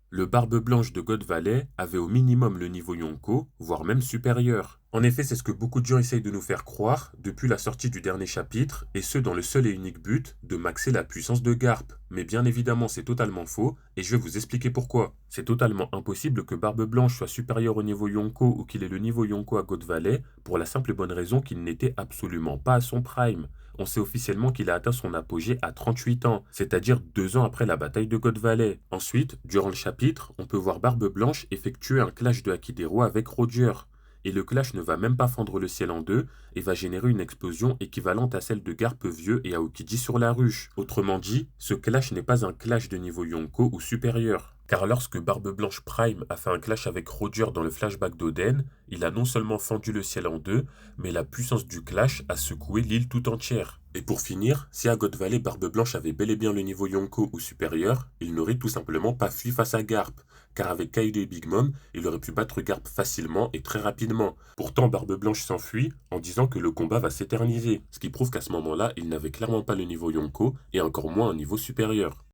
Le Barbe Blanche de God Valley avait au minimum le niveau Yonko, voire même supérieur. En effet, c'est ce que beaucoup de gens essayent de nous faire croire depuis la sortie du dernier chapitre, et ce dans le seul et unique but de maxer la puissance de Garp. Mais bien évidemment, c'est totalement faux, et je vais vous expliquer pourquoi. C'est totalement impossible que Barbe Blanche soit supérieur au niveau Yonko ou qu'il ait le niveau Yonko à God Valley, pour la simple et bonne raison qu'il n'était absolument pas à son prime. On sait officiellement qu'il a atteint son apogée à 38 ans, c'est-à-dire 2 ans après la bataille de God Valley. Ensuite, durant le chapitre, on peut voir Barbe Blanche effectuer un clash de Hakidero avec Roger. Et le clash ne va même pas fendre le ciel en deux et va générer une explosion équivalente à celle de Garp vieux et Aokiji sur la ruche. Autrement dit, ce clash n'est pas un clash de niveau Yonko ou supérieur. Car lorsque Barbe Blanche Prime a fait un clash avec Roger dans le flashback d'Oden, il a non seulement fendu le ciel en deux, mais la puissance du clash a secoué l'île tout entière. Et pour finir, si à God Valley Barbe Blanche avait bel et bien le niveau Yonko ou supérieur, il n'aurait tout simplement pas fui face à Garp, car avec Kaido et Big Mom, il aurait pu battre Garp facilement et très rapidement. Pourtant Barbe Blanche s'enfuit en disant que le combat va s'éterniser, ce qui prouve qu'à ce moment-là, il n'avait clairement pas le niveau Yonko et encore moins un niveau supérieur.